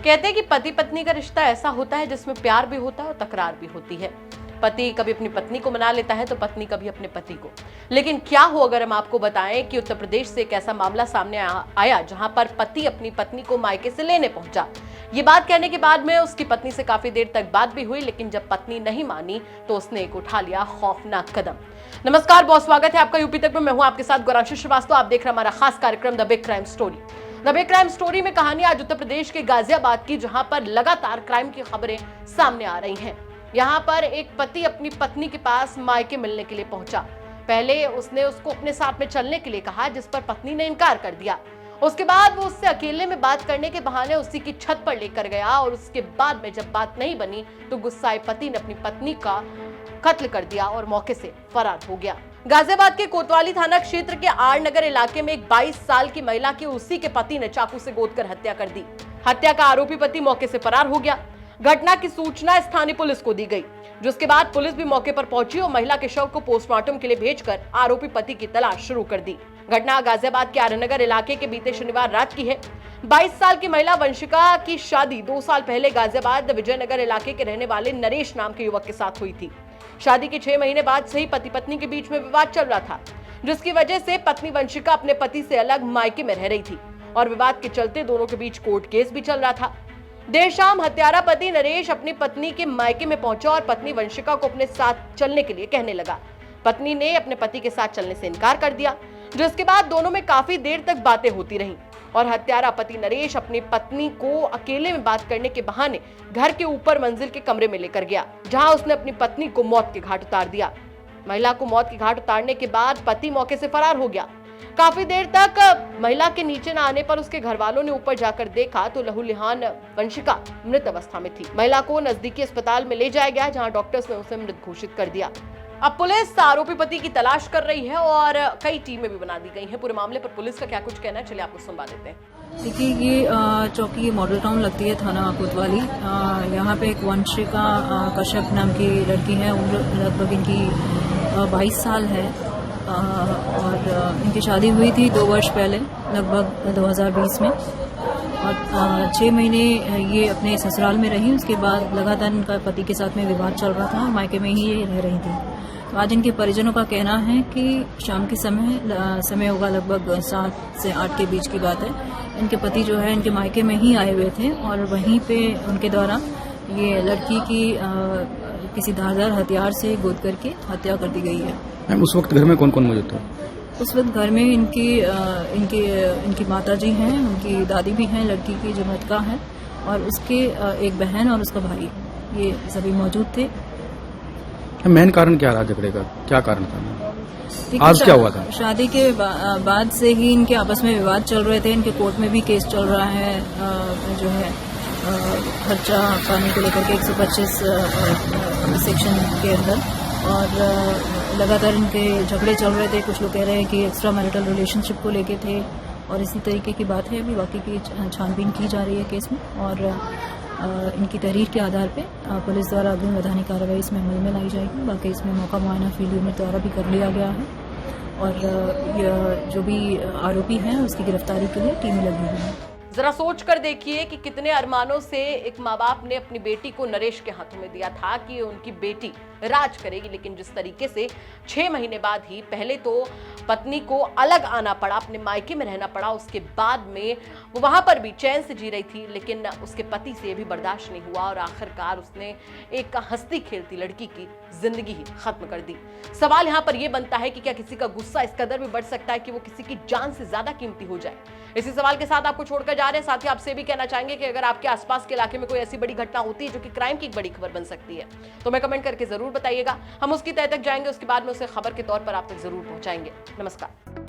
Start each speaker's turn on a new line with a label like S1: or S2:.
S1: कहते हैं कि पति पत्नी का रिश्ता ऐसा होता है जिसमें प्यार भी होता है और तकरार भी होती है। पति कभी अपनी पत्नी को मना लेता है तो पत्नी कभी अपने पति को। लेकिन क्या हो अगर हम आपको बताएं कि उत्तर प्रदेश से एक ऐसा मामला सामने आया जहां पर पति अपनी पत्नी को मायके से लेने पहुंचा। ये बात कहने के बाद में उसकी पत्नी से काफी देर तक बात भी हुई, लेकिन जब पत्नी नहीं मानी तो उसने एक उठा लिया खौफनाक कदम। नमस्कार, बहुत स्वागत है आपका यूपी तक में। मैं हूं आपके साथ गौरांशी श्रीवास्तव। आप देख रहे हैं हमारा खास कार्यक्रम the big crime story. The big crime story में कहानी आज उत्तर प्रदेश के गाजियाबाद की, जहां पर लगातार क्राइम की खबरें सामने आ रही हैं। यहाँ पर एक पति अपनी पत्नी के पास मायके मिलने के लिए पहुंचा। पहले उसने उसको अपने साथ में चलने के लिए कहा, जिस पर पत्नी ने इनकार कर दिया। उसके बाद वो उससे अकेले में बात करने के बहाने उसी की छत पर लेकर गया और उसके बाद में जब बात नहीं बनी तो गुस्साए पति ने अपनी पत्नी का कत्ल कर दिया और मौके से फरार हो गया। गाजियाबाद के कोतवाली थाना क्षेत्र के आर नगर इलाके में एक 22 साल की महिला की उसी के पति ने चाकू से गोदकर हत्या कर दी। हत्या का आरोपी पति मौके से फरार हो गया। घटना की सूचना स्थानीय पुलिस को दी गई, जिसके बाद पुलिस भी मौके पर पहुंची और महिला के शव को पोस्टमार्टम के लिए भेजकर आरोपी पति की तलाश शुरू कर दी। घटना गाजियाबाद के आर्यनगर इलाके के बीते शनिवार रात की है। 22 साल की महिला वंशिका की शादी 2 साल पहले गाजियाबाद विजयनगर इलाके के रहने वाले नरेश नाम के युवक के साथ हुई थी। शादी के 6 महीने बाद से ही पति पत्नी के बीच में विवाद चल रहा था, जिसकी वजह से पत्नी वंशिका अपने पति से अलग मायके में रह रही थी और विवाद के चलते दोनों के बीच कोर्ट केस भी चल रहा था। देर शाम हत्यारा पति नरेश अपनी पत्नी के मायके में पहुंचा और पत्नी वंशिका को अपने साथ चलने के लिए कहने लगा। पत्नी ने अपने पति के साथ चलने से इनकार कर दिया, जिसके बाद दोनों में काफी देर तक बातें होती रहीं और हत्यारा पति नरेश अपनी पत्नी को अकेले में बात करने के बहाने घर के ऊपर मंजिल के कमरे में लेकर गया, जहां उसने अपनी पत्नी को मौत के घाट उतार दिया। महिला को मौत के घाट उतारने के बाद पति मौके से फरार हो गया। काफी देर तक महिला के नीचे न आने पर उसके घर वालों ने ऊपर जाकर देखा तो लहूलुहान वंशिका मृत अवस्था में थी। महिला को नजदीकी अस्पताल में ले जाया गया, जहां डॉक्टर्स ने उसे मृत घोषित कर दिया। अब पुलिस आरोपी पति की तलाश कर रही है और कई टीमें भी बना दी गई हैं। पूरे मामले पर पुलिस का क्या कुछ कहना है, चलिए आपको सुनवा देते हैं।
S2: देखिए, ये चौकी मॉडल टाउन लगती है, थाना कोतवाली। यहाँ पे एक वंशिका कश्यप नाम की लड़की है। उम्र लगभग इनकी 22 साल है और इनकी शादी हुई थी 2 वर्ष पहले, लगभग 2020 में। और 6 महीने ये अपने ससुराल में रही। उसके बाद लगातार इनका पति के साथ में विवाद चल रहा था, मायके में ही ये रह रही थी। तो आज इनके परिजनों का कहना है कि शाम के समय होगा, लगभग 7 से 8 के बीच की बात है। इनके पति जो है इनके मायके में ही आए हुए थे और वहीं पे उनके द्वारा ये लड़की की किसी धारदार हथियार से गोद करके हत्या कर दी गई है।
S3: मैम, उस वक्त घर में कौन कौन मौजूद था?
S2: उस वक्त घर में इनकी माता जी हैं, उनकी दादी भी हैं, लड़की की जो मृतका है, और उसके एक बहन और उसका भाई, ये सभी मौजूद थे।
S3: मेन कारण क्या रहा झगड़े का? क्या कारण था? आज क्या हुआ था?
S2: शादी के बाद से ही इनके आपस में विवाद चल रहे थे। इनके कोर्ट में भी केस चल रहा है, जो है खर्चा पाने को लेकर के 125 सेक्शन के अंदर, और लगातार इनके झगड़े चल रहे थे। कुछ लोग कह रहे हैं कि एक्स्ट्रा मैरिटल रिलेशनशिप को लेके थे और इसी तरीके की बात है। अभी बाकी की छानबीन की जा रही है केस में और इनकी तहरीर के आधार पे पुलिस द्वारा अग्रिम वैधानिक कार्रवाई इसमें अमल में लाई जाएगी। बाकी इसमें मौका मुआयना फील्ड यूनिट द्वारा भी कर लिया गया है और जो भी आरोपी हैं उसकी गिरफ्तारी के लिए टीमें लगी हुई हैं।
S1: जरा सोच कर देखिए कि कितने अरमानों से एक माँ बाप ने अपनी बेटी को नरेश के हाथों में दिया था कि उनकी बेटी राज करेगी, लेकिन जिस तरीके से 6 महीने बाद ही पहले तो पत्नी को अलग आना पड़ा, अपने मायके में रहना पड़ा, उसके बाद में वो वहां पर भी चैन से जी रही थी, लेकिन उसके पति से भी बर्दाश्त नहीं हुआ और आखिरकार उसने एक हंसती खेलती लड़की की जिंदगी ही खत्म कर दी। सवाल यहाँ पर यह बनता है कि क्या किसी का गुस्सा इस कदर भी बढ़ सकता है कि वो किसी की जान से ज्यादा कीमती हो जाए? इसी सवाल के साथ आपको छोड़कर जा रहे हैं। साथ ही आपसे भी कहना चाहेंगे कि अगर आपके आसपास के इलाके में कोई ऐसी बड़ी घटना होती है जो कि क्राइम की एक बड़ी खबर बन सकती है, तो मैं कमेंट करके जरूर बताइएगा। हम उसकी तह तक जाएंगे, उसके बाद में उसे खबर के तौर पर आप तक जरूर पहुंचाएंगे। नमस्कार।